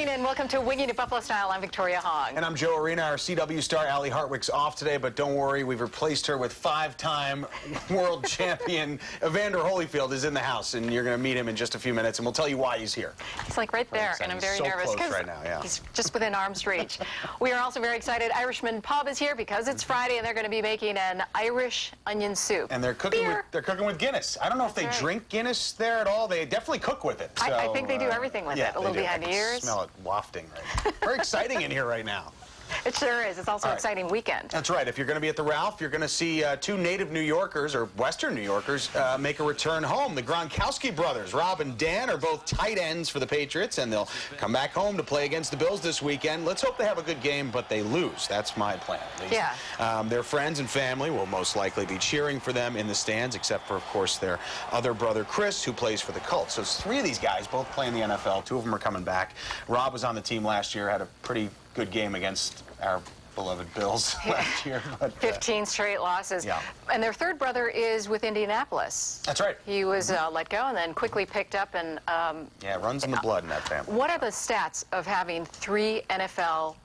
And welcome to Winging It Buffalo Style. I'm Victoria Hong. And I'm Joe Arena. Our CW star Allie Hartwick's off today, but don't worry, we've replaced her with five-time world champion Evander Holyfield is in the house, and you're going to meet him in just a few minutes, and we'll tell you why he's here. He's like right there, and I'm very nervous because he's just within arm's reach. We are also very excited. Irishman Pub is here because it's Friday, and they're going to be making an Irish onion soup. And they're cooking with Guinness. I don't know if they drink Guinness there at all. They definitely cook with it. So, I think they do everything with it. A little behind the ears. Smell it wafting right. Very exciting in here right now. It sure is. It's also an exciting weekend. That's right. If you're going to be at the Ralph, you're going to see two native New Yorkers, or Western New Yorkers, make a return home. The Gronkowski brothers, Rob and Dan, are both tight ends for the Patriots, and they'll come back home to play against the Bills this weekend. Let's hope they have a good game, but they lose. That's my plan. Their friends and family will most likely be cheering for them in the stands, except for, of course, their other brother, Chris, who plays for the Colts. So it's three of these guys, both play in the NFL. Two of them are coming back. Rob was on the team last year, had a pretty good game against our beloved Bills last year. But, 15 straight losses. Yeah. And their third brother is with Indianapolis. That's right. He was let go and then quickly picked up. And yeah, it runs in the blood in that family. What are the stats of having three NFL,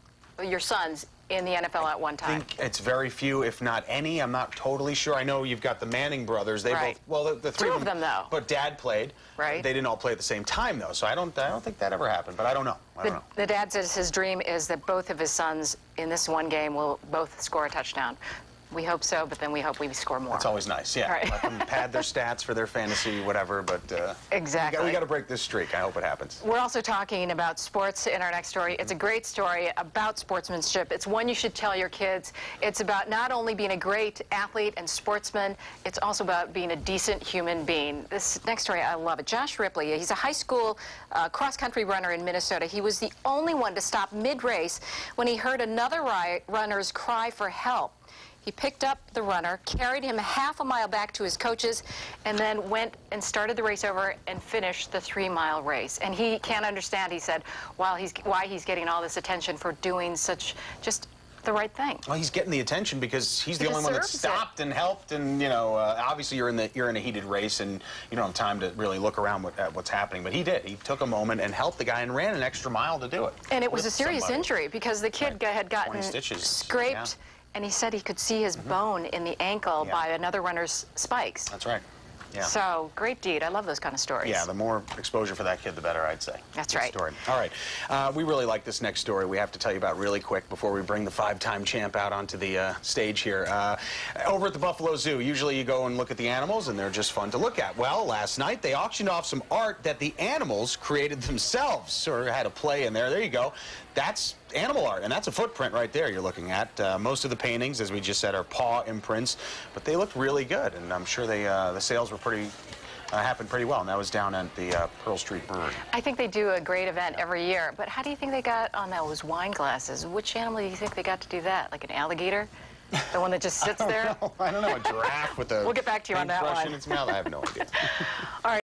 your sons, in the NFL at one time? I think it's very few, if not any. I'm not totally sure. I know you've got the Manning brothers. They both, well, the three of them, though. But Dad played. Right. They didn't all play at the same time, though. So I don't think that ever happened. But I don't know. The dad says his dream is that both of his sons in this one game will both score a touchdown. We hope so, but then we hope we score more. That's always nice, yeah. Right. Let them pad their stats for their fantasy, whatever, but exactly. we got to break this streak. I hope it happens. We're also talking about sports in our next story. It's a great story about sportsmanship. It's one you should tell your kids. It's about not only being a great athlete and sportsman, it's also about being a decent human being. This next story, I love it. Josh Ripley, he's a high school cross-country runner in Minnesota. He was the only one to stop mid-race when he heard another runner's cry for help. He picked up the runner, carried him half a mile back to his coaches, and then went and started the race over and finished the 3-mile race. And he can't understand, he said, why he's getting all this attention for doing such just the right thing. Well, he's getting the attention because he's the only one that stopped and helped, and obviously you're in a heated race and you don't have time to really look around at what's happening. But he did. He took a moment and helped the guy and ran an extra mile to do it. And it was a serious injury because the kid had gotten scraped. Yeah. And he said he could see his bone in the ankle by another runner's spikes. That's right. Yeah. So, great deed. I love those kind of stories. Yeah, the more exposure for that kid, the better, I'd say. That's right. Story. All right. We really like this next story. We have to tell you about really quick before we bring the five-time champ out onto the stage here. Over at the Buffalo Zoo, usually you go and look at the animals, and they're just fun to look at. Well, last night, they auctioned off some art that the animals created themselves, or had a play in there. There you go. That's animal art, and that's a footprint right there you're looking at. Most of the paintings, as we just said, are paw imprints, but they looked really good, and I'm sure the sales were happened pretty well, and that was down at the Pearl Street Brewery. I think they do a great event every year, but how do you think they got on those wine glasses? Which animal do you think they got to do that? Like an alligator? The one that just sits there? I don't know, a giraffe with a we'll get back to you on that one. in its mouth. I have no idea. All right.